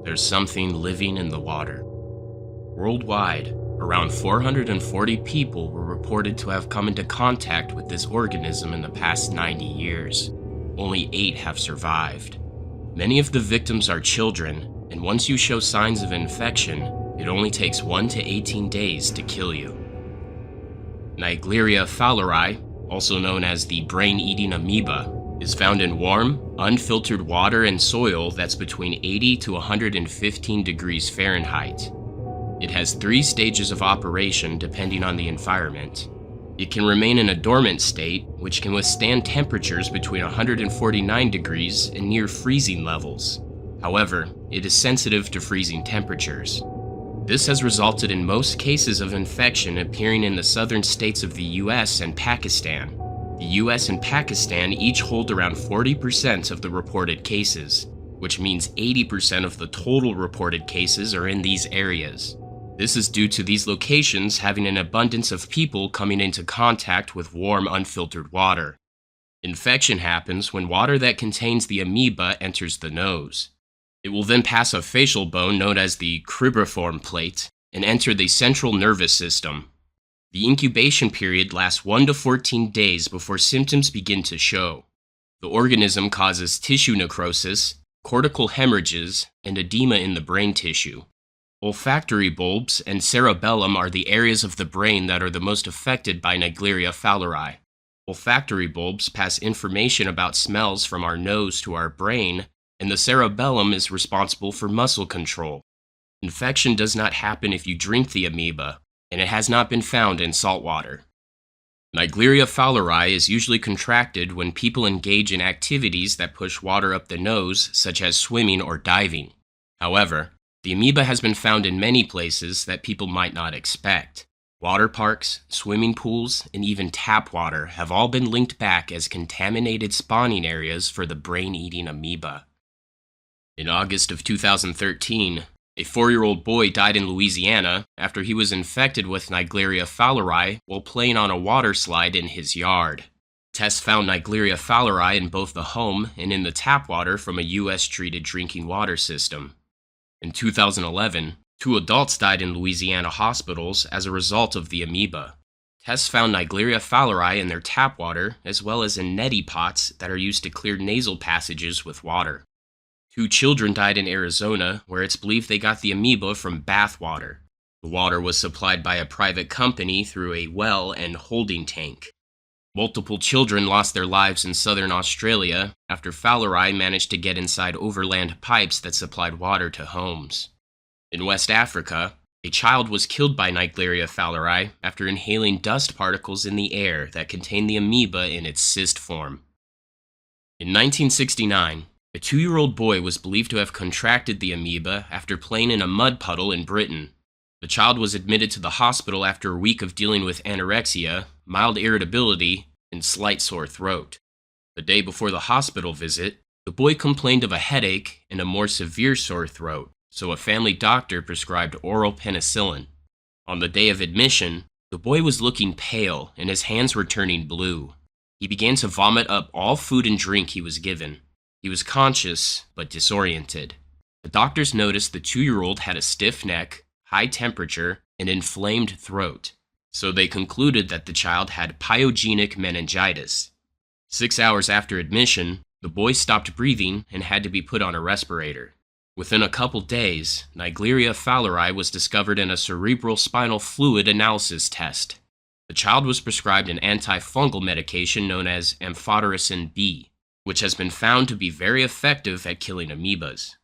There's something living in the water. Worldwide, around 440 people were reported to have come into contact with this organism in the past 90 years. Only 8 have survived. Many of the victims are children, and once you show signs of infection, it only takes 1 to 18 days to kill you. Naegleria fowleri, also known as the brain-eating amoeba, is found in warm, unfiltered water and soil that's between 80 to 115 degrees Fahrenheit. It has 3 stages of operation depending on the environment. It can remain in a dormant state, which can withstand temperatures between 149 degrees and near freezing levels. However, it is sensitive to freezing temperatures. This has resulted in most cases of infection appearing in the southern states of the US and Pakistan. The US and Pakistan each hold around 40% of the reported cases, which means 80% of the total reported cases are in these areas. This is due to these locations having an abundance of people coming into contact with warm, unfiltered water. Infection happens when water that contains the amoeba enters the nose. It will then pass a facial bone known as the cribriform plate and enter the central nervous system. The incubation period lasts 1 to 14 days before symptoms begin to show. The organism causes tissue necrosis, cortical hemorrhages, and edema in the brain tissue. Olfactory bulbs and cerebellum are the areas of the brain that are the most affected by Naegleria fowleri. Olfactory bulbs pass information about smells from our nose to our brain, and the cerebellum is responsible for muscle control. Infection does not happen if you drink the amoeba, and it has not been found in salt water. Naegleria fowleri is usually contracted when people engage in activities that push water up the nose, such as swimming or diving. However, the amoeba has been found in many places that people might not expect. Water parks, swimming pools, and even tap water have all been linked back as contaminated spawning areas for the brain-eating amoeba. In August of 2013, a 4-year-old boy died in Louisiana after he was infected with Naegleria fowleri while playing on a water slide in his yard. Tests found Naegleria fowleri in both the home and in the tap water from a U.S.-treated drinking water system. In 2011, 2 adults died in Louisiana hospitals as a result of the amoeba. Tests found Naegleria fowleri in their tap water as well as in neti pots that are used to clear nasal passages with water. 2 children died in Arizona where it's believed they got the amoeba from bath water. The water was supplied by a private company through a well and holding tank. Multiple children lost their lives in southern Australia after fowleri managed to get inside overland pipes that supplied water to homes. In West Africa, a child was killed by Naegleria fowleri after inhaling dust particles in the air that contained the amoeba in its cyst form. In 1969, a 2-year-old boy was believed to have contracted the amoeba after playing in a mud puddle in Britain. The child was admitted to the hospital after a week of dealing with anorexia, mild irritability, and slight sore throat. The day before the hospital visit, the boy complained of a headache and a more severe sore throat, so a family doctor prescribed oral penicillin. On the day of admission, the boy was looking pale and his hands were turning blue. He began to vomit up all food and drink he was given. He was conscious, but disoriented. The doctors noticed the 2-year-old had a stiff neck, high temperature, and inflamed throat, so they concluded that the child had pyogenic meningitis. 6 hours after admission, the boy stopped breathing and had to be put on a respirator. Within a couple days, Naegleria fowleri was discovered in a cerebral spinal fluid analysis test. The child was prescribed an antifungal medication known as amphotericin B, which has been found to be very effective at killing amoebas.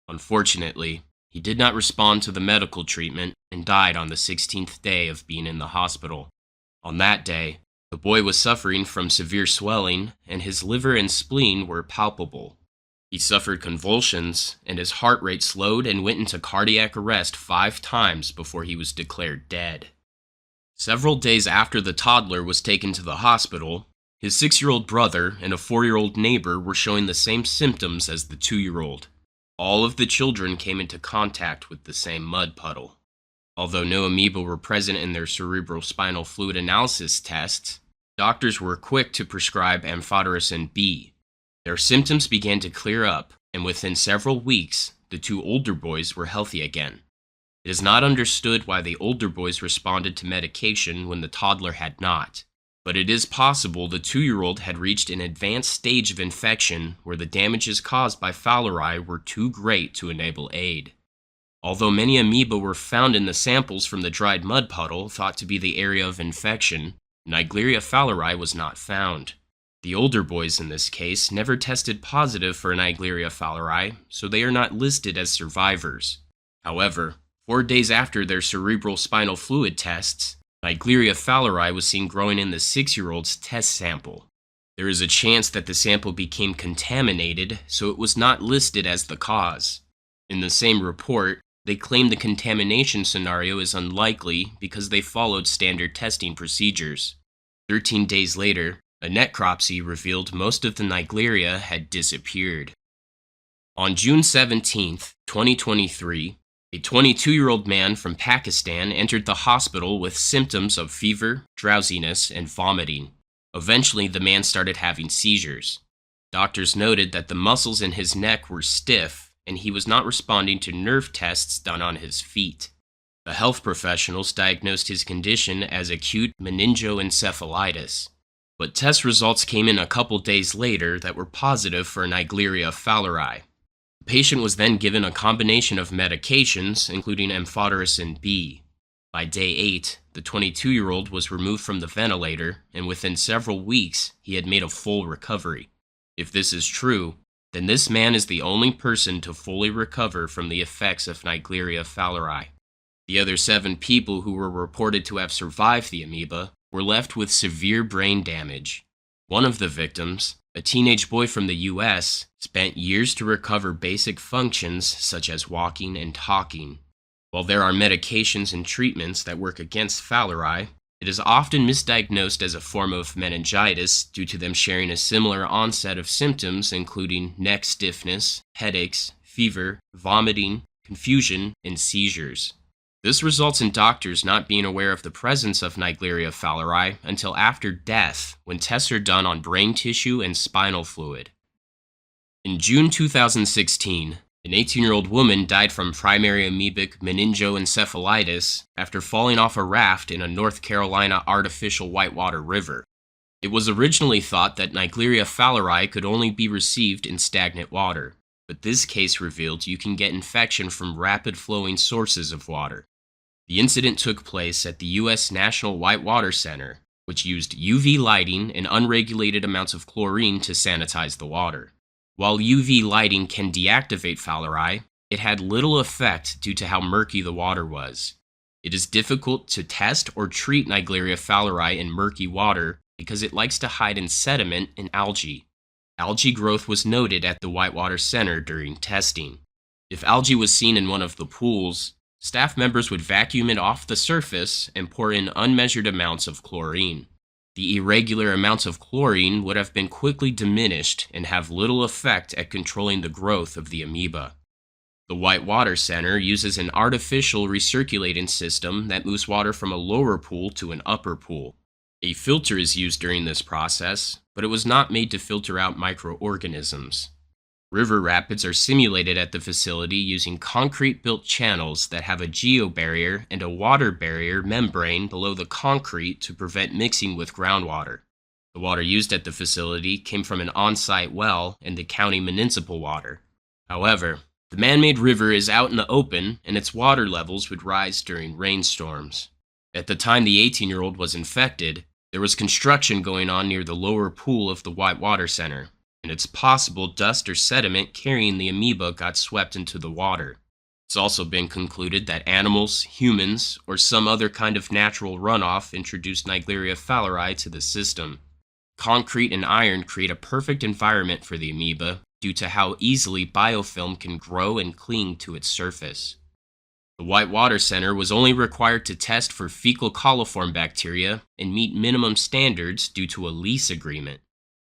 Unfortunately, he did not respond to the medical treatment and died on the 16th day of being in the hospital. On that day, the boy was suffering from severe swelling and his liver and spleen were palpable. He suffered convulsions and his heart rate slowed and went into cardiac arrest 5 times before he was declared dead. Several days after the toddler was taken to the hospital, his 6-year-old brother and a 4-year-old neighbor were showing the same symptoms as the 2-year-old. All of the children came into contact with the same mud puddle. Although no amoeba were present in their cerebral spinal fluid analysis tests, doctors were quick to prescribe amphotericin B. Their symptoms began to clear up, and within several weeks, the two older boys were healthy again. It is not understood why the older boys responded to medication when the toddler had not, but it is possible the 2-year-old had reached an advanced stage of infection where the damages caused by fowleri were too great to enable aid. Although many amoeba were found in the samples from the dried mud puddle thought to be the area of infection, Naegleria fowleri was not found. The older boys in this case never tested positive for Naegleria fowleri, so they are not listed as survivors. However, 4 days after their cerebral spinal fluid tests, Naegleria fowleri was seen growing in the 6-year-old's test sample. There is a chance that the sample became contaminated, so it was not listed as the cause. In the same report, they claimed the contamination scenario is unlikely because they followed standard testing procedures. 13 days later, a necropsy revealed most of the Naegleria had disappeared. On June 17, 2023, a 22-year-old man from Pakistan entered the hospital with symptoms of fever, drowsiness, and vomiting. Eventually, the man started having seizures. Doctors noted that the muscles in his neck were stiff, and he was not responding to nerve tests done on his feet. The health professionals diagnosed his condition as acute meningoencephalitis, but test results came in a couple days later that were positive for Naegleria fowleri. The patient was then given a combination of medications, including amphotericin B. By day 8, the 22-year-old was removed from the ventilator, and within several weeks, he had made a full recovery. If this is true, then this man is the only person to fully recover from the effects of Naegleria fowleri. The other 7 people who were reported to have survived the amoeba were left with severe brain damage. One of the victims, a teenage boy from the US, spent years to recover basic functions such as walking and talking. While there are medications and treatments that work against fowleri, it is often misdiagnosed as a form of meningitis due to them sharing a similar onset of symptoms including neck stiffness, headaches, fever, vomiting, confusion, and seizures. This results in doctors not being aware of the presence of Naegleria fowleri until after death, when tests are done on brain tissue and spinal fluid. In June 2016, an 18-year-old woman died from primary amoebic meningoencephalitis after falling off a raft in a North Carolina artificial whitewater river. It was originally thought that Naegleria fowleri could only be received in stagnant water, but this case revealed you can get infection from rapid-flowing sources of water. The incident took place at the U.S. National Whitewater Center, which used UV lighting and unregulated amounts of chlorine to sanitize the water. While UV lighting can deactivate fowleri, it had little effect due to how murky the water was. It is difficult to test or treat Naegleria fowleri in murky water because it likes to hide in sediment and algae. Algae growth was noted at the Whitewater Center during testing. If algae was seen in one of the pools, staff members would vacuum it off the surface and pour in unmeasured amounts of chlorine. The irregular amounts of chlorine would have been quickly diminished and have little effect at controlling the growth of the amoeba. The Whitewater Center uses an artificial recirculating system that moves water from a lower pool to an upper pool. A filter is used during this process, but it was not made to filter out microorganisms. River rapids are simulated at the facility using concrete-built channels that have a geobarrier and a water barrier membrane below the concrete to prevent mixing with groundwater. The water used at the facility came from an on-site well and the county municipal water. However, the man-made river is out in the open and its water levels would rise during rainstorms. At the time the 18-year-old was infected, there was construction going on near the lower pool of the Whitewater Center, and it's possible dust or sediment carrying the amoeba got swept into the water. It's also been concluded that animals, humans, or some other kind of natural runoff introduced Naegleria fowleri to the system. Concrete and iron create a perfect environment for the amoeba due to how easily biofilm can grow and cling to its surface. The Whitewater Center was only required to test for fecal coliform bacteria and meet minimum standards due to a lease agreement.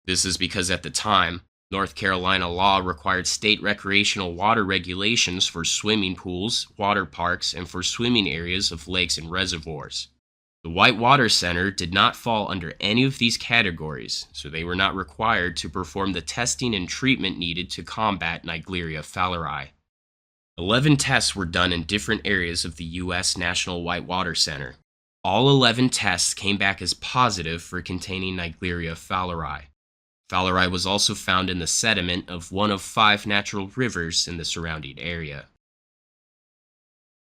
This is because at the time, North Carolina law required state recreational water regulations for swimming pools, water parks, and for swimming areas of lakes and reservoirs. The Whitewater Center did not fall under any of these categories, so they were not required to perform the testing and treatment needed to combat Naegleria fowleri. 11 tests were done in different areas of the U.S. National Whitewater Center. All 11 tests came back as positive for containing Naegleria fowleri. Fowleri was also found in the sediment of one of 5 natural rivers in the surrounding area.